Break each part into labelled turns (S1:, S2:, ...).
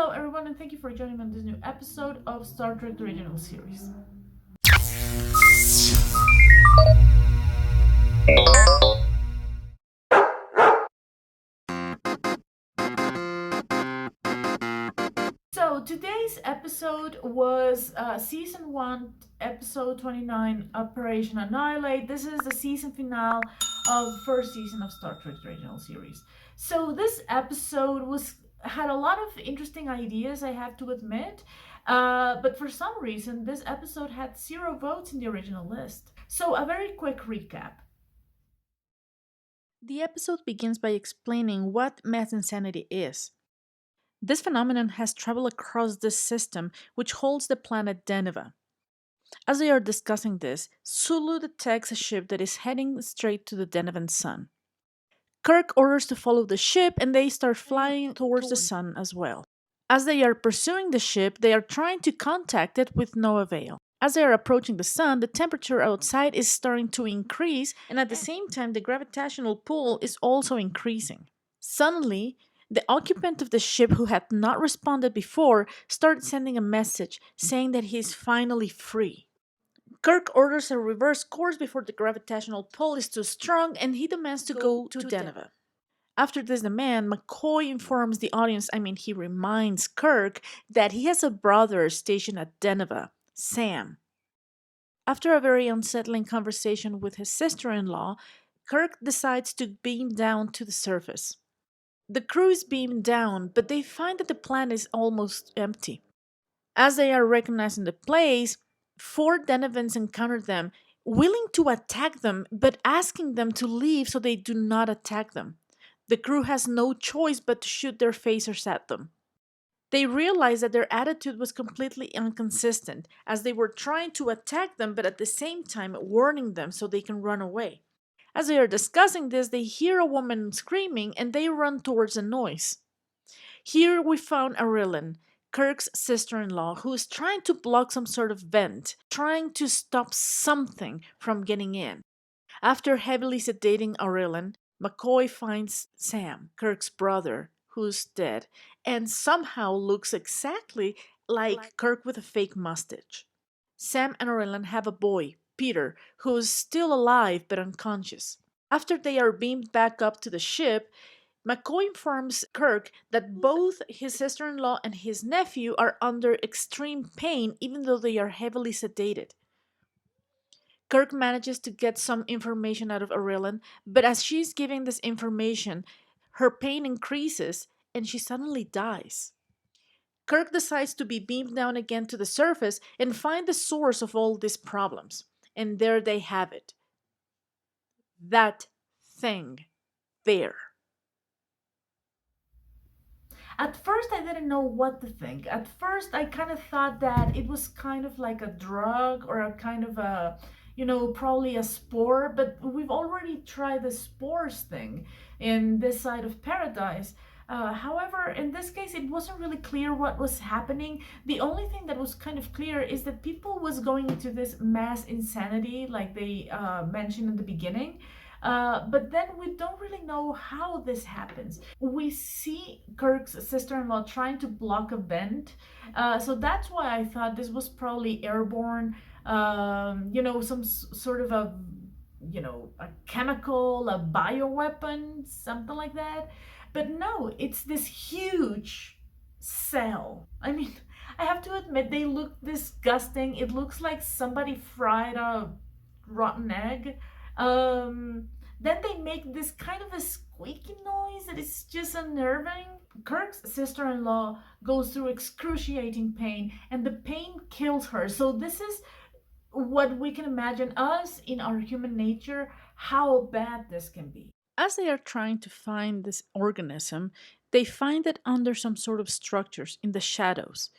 S1: Hello everyone and thank you for joining me on this new episode of Star Trek the Original Series. So today's episode was Season 1, Episode 29, Operation Annihilate. This is the season finale of the first season of Star Trek the Original Series. So this episode had a lot of interesting ideas, I have to admit. But for some reason, this episode had 0 votes in the original list. So, a very quick recap.
S2: The episode begins by explaining what mass insanity is. This phenomenon has traveled across this system, which holds the planet Deneva. As they are discussing this, Sulu detects a ship that is heading straight to the Denevan sun. Kirk orders to follow the ship and they start flying towards the sun as well. As they are pursuing the ship, they are trying to contact it with no avail. As they are approaching the sun, the temperature outside is starting to increase, and at the same time, the gravitational pull is also increasing. Suddenly, the occupant of the ship who had not responded before starts sending a message saying that he is finally free. Kirk orders a reverse course before the gravitational pull is too strong and he demands to go to Deneva. After this demand, McCoy informs the audience, he reminds Kirk that he has a brother stationed at Deneva, Sam. After a very unsettling conversation with his sister in law, Kirk decides to beam down to the surface. The crew is beamed down, but they find that the planet is almost empty. As they are recognizing the place, 4 Denevans encounter them, willing to attack them, but asking them to leave so they do not attack them. The crew has no choice but to shoot their phasers at them. They realize that their attitude was completely inconsistent, as they were trying to attack them but at the same time warning them so they can run away. As they are discussing this, they hear a woman screaming and they run towards the noise. Here we found Arilyn, Kirk's sister in law, who is trying to block some sort of vent, trying to stop something from getting in. After heavily sedating Arilyn, McCoy finds Sam, Kirk's brother, who's dead, and somehow looks exactly like Kirk with a fake mustache. Sam and Arilyn have a boy, Peter, who's still alive but unconscious. After they are beamed back up to the ship, McCoy informs Kirk that both his sister in law and his nephew are under extreme pain even though they are heavily sedated. Kirk manages to get some information out of Aurelin, but as she's giving this information, her pain increases and she suddenly dies. Kirk decides to be beamed down again to the surface and find the source of all these problems. And there they have it. That thing there.
S1: At first, I didn't know what to think. At first, I kind of thought that it was kind of like a drug or a kind of probably a spore, but we've already tried the spores thing in this side of paradise. However, in this case, it wasn't really clear what was happening. The only thing that was kind of clear is that people was going into this mass insanity, like they mentioned in the beginning. But then we don't really know how this happens. We see Kirk's sister in law trying to block a vent. So that's why I thought this was probably airborne, some sort of a chemical, a bioweapon, something like that. But no, it's this huge cell. I mean, I have to admit, they look disgusting. It looks like somebody fried a rotten egg. Then they make this kind of a squeaky noise that is just unnerving. Kirk's sister in law goes through excruciating pain, and the pain kills her. So, this is what we can imagine us in our human nature, how bad this can be.
S2: As they are trying to find this organism, they find it under some sort of structures in the shadows.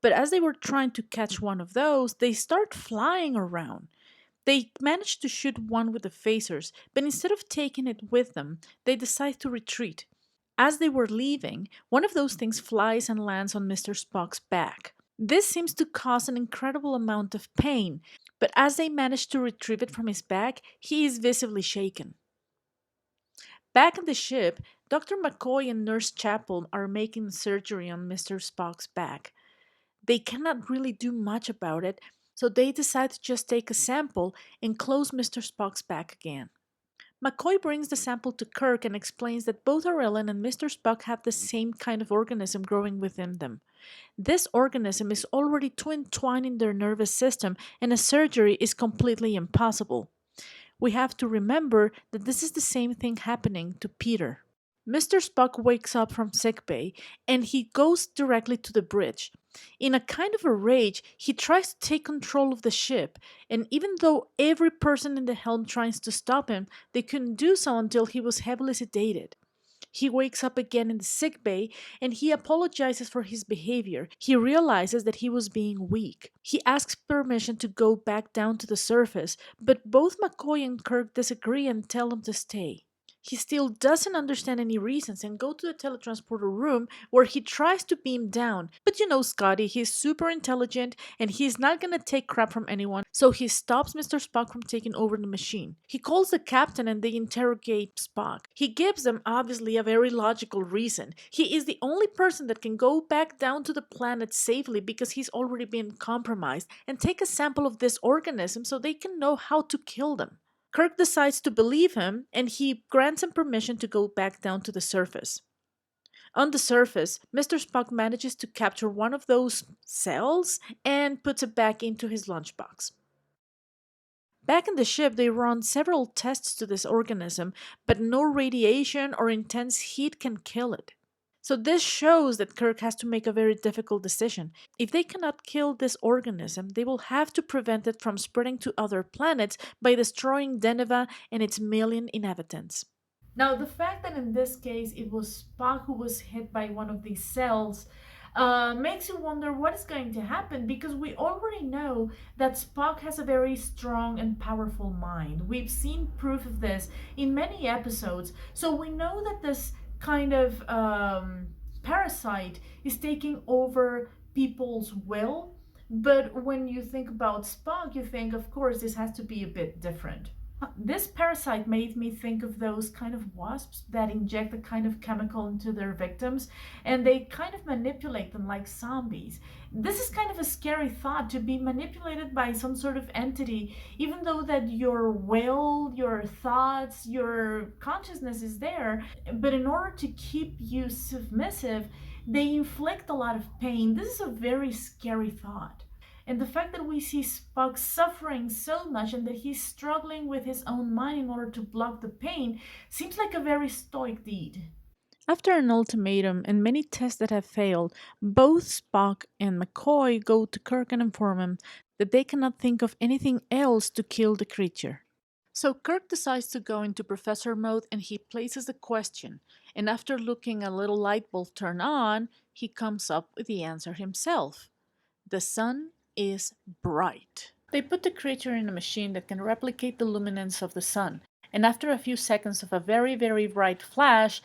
S2: But as they were trying to catch one of those, they start flying around. They manage to shoot one with the phasers, but instead of taking it with them, they decide to retreat. As they were leaving, one of those things flies and lands on Mr. Spock's back. This seems to cause an incredible amount of pain, but as they manage to retrieve it from his back, he is visibly shaken. Back on the ship, Dr. McCoy and Nurse Chapel are making surgery on Mr. Spock's back. They cannot really do much about it, so they decide to just take a sample and close Mr. Spock's back again. McCoy brings the sample to Kirk and explains that both Arellen and Mr. Spock have the same kind of organism growing within them. This organism is already too entwined in their nervous system, and a surgery is completely impossible. We have to remember that this is the same thing happening to Peter. Mr. Spock wakes up from sickbay and he goes directly to the bridge. In a kind of a rage, he tries to take control of the ship, and even though every person in the helm tries to stop him, they couldn't do so until he was heavily sedated. He wakes up again in the sick bay and he apologizes for his behavior. He realizes that he was being weak. He asks permission to go back down to the surface, but both McCoy and Kirk disagree and tell him to stay. He still doesn't understand any reasons and go to the teletransporter room where he tries to beam down. But you know Scotty, he's super intelligent and he's not gonna take crap from anyone, so he stops Mr. Spock from taking over the machine. He calls the captain and they interrogate Spock. He gives them obviously a very logical reason. He is the only person that can go back down to the planet safely because he's already been compromised, and take a sample of this organism so they can know how to kill them. Kirk decides to believe him and he grants him permission to go back down to the surface. On the surface, Mr. Spock manages to capture one of those cells and puts it back into his lunchbox. Back in the ship, they run several tests to this organism, but no radiation or intense heat can kill it. So, this shows that Kirk has to make a very difficult decision. If they cannot kill this organism, they will have to prevent it from spreading to other planets by destroying Deneva and its million inhabitants.
S1: Now, the fact that in this case it was Spock who was hit by one of these cells makes you wonder what is going to happen, because we already know that Spock has a very strong and powerful mind. We've seen proof of this in many episodes, so we know that this kind of parasite is taking over people's will. But when you think about Spock, you think, of course, this has to be a bit different. This parasite made me think of those kind of wasps that inject a kind of chemical into their victims and they kind of manipulate them like zombies. This is kind of a scary thought, to be manipulated by some sort of entity, even though that your will, your thoughts, your consciousness is there. But in order to keep you submissive, they inflict a lot of pain. This is a very scary thought. And the fact that we see Spock suffering so much and that he's struggling with his own mind in order to block the pain seems like a very stoic deed.
S2: After an ultimatum and many tests that have failed, both Spock and McCoy go to Kirk and inform him that they cannot think of anything else to kill the creature. So Kirk decides to go into professor mode and he places the question, and after looking a little light bulb turn on, he comes up with the answer himself. The sun is bright. They put the creature in a machine that can replicate the luminance of the sun, and after a few seconds of a very, very bright flash,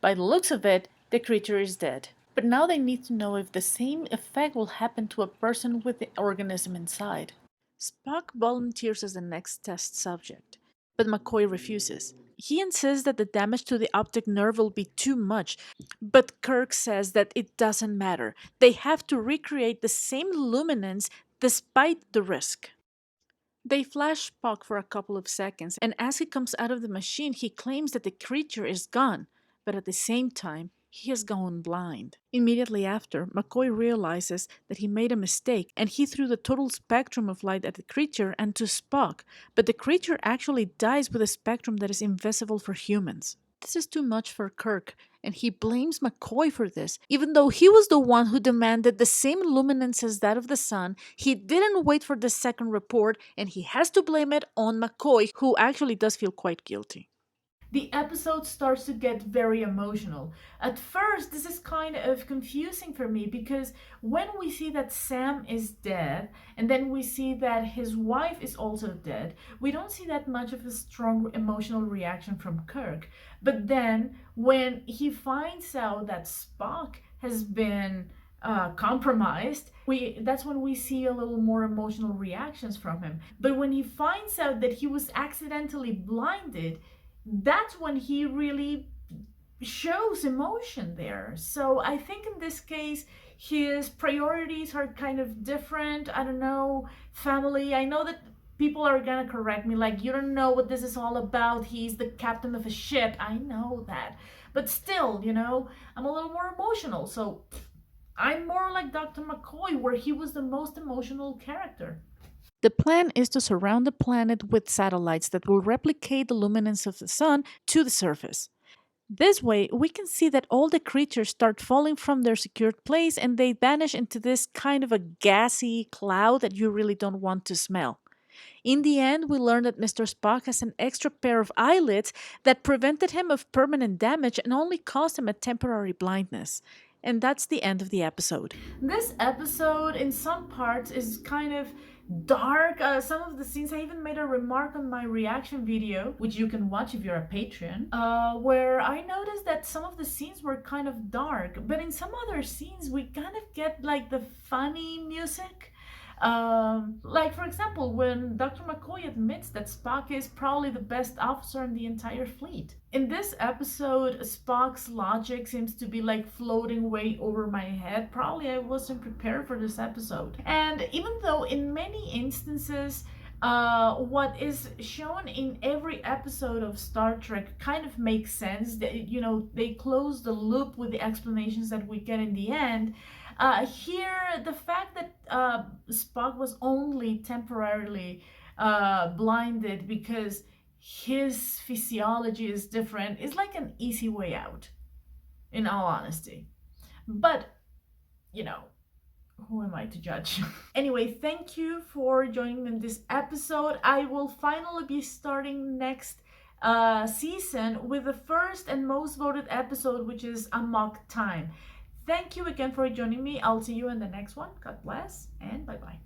S2: by the looks of it, the creature is dead. But now they need to know if the same effect will happen to a person with the organism inside. Spock volunteers as the next test subject, but McCoy refuses. He insists that the damage to the optic nerve will be too much, but Kirk says that it doesn't matter. They have to recreate the same luminance despite the risk. They flash Spock for a couple of seconds, and as he comes out of the machine, he claims that the creature is gone, but at the same time, he has gone blind. Immediately after, McCoy realizes that he made a mistake and he threw the total spectrum of light at the creature and to Spock, but the creature actually dies with a spectrum that is invisible for humans. This is too much for Kirk, and he blames McCoy for this. Even though he was the one who demanded the same luminance as that of the sun, he didn't wait for the second report, and he has to blame it on McCoy, who actually does feel quite guilty.
S1: The episode starts to get very emotional. At first, this is kind of confusing for me because when we see that Sam is dead and then we see that his wife is also dead, we don't see that much of a strong emotional reaction from Kirk. But then when he finds out that Spock has been compromised, that's when we see a little more emotional reactions from him. But when he finds out that he was accidentally blinded, that's when he really shows emotion there. So I think in this case, his priorities are kind of different. I don't know, family. I know that people are gonna correct me, like, you don't know what this is all about. He's the captain of a ship. I know that. But still, I'm a little more emotional. So I'm more like Dr. McCoy, where he was the most emotional character.
S2: The plan is to surround the planet with satellites that will replicate the luminance of the sun to the surface. This way, we can see that all the creatures start falling from their secured place and they vanish into this kind of a gassy cloud that you really don't want to smell. In the end, we learn that Mr. Spock has an extra pair of eyelids that prevented him of permanent damage and only caused him a temporary blindness. And that's the end of the episode.
S1: This episode, in some parts, is kind of dark. Some of the scenes, I even made a remark on my reaction video, which you can watch if you're a patron, where I noticed that some of the scenes were kind of dark, but in some other scenes, we kind of get like the funny music. Like, for example, when Dr. McCoy admits that Spock is probably the best officer in the entire fleet. In this episode, Spock's logic seems to be like floating way over my head. Probably I wasn't prepared for this episode. And even though in many instances, what is shown in every episode of Star Trek kind of makes sense. They close the loop with the explanations that we get in the end. Here, the fact that Spock was only temporarily blinded because his physiology is different is like an easy way out, in all honesty. But, you know, who am I to judge? Anyway, thank you for joining me in this episode. I will finally be starting next season with the first and most voted episode, which is Amok Time. Thank you again for joining me. I'll see you in the next one. God bless and bye bye.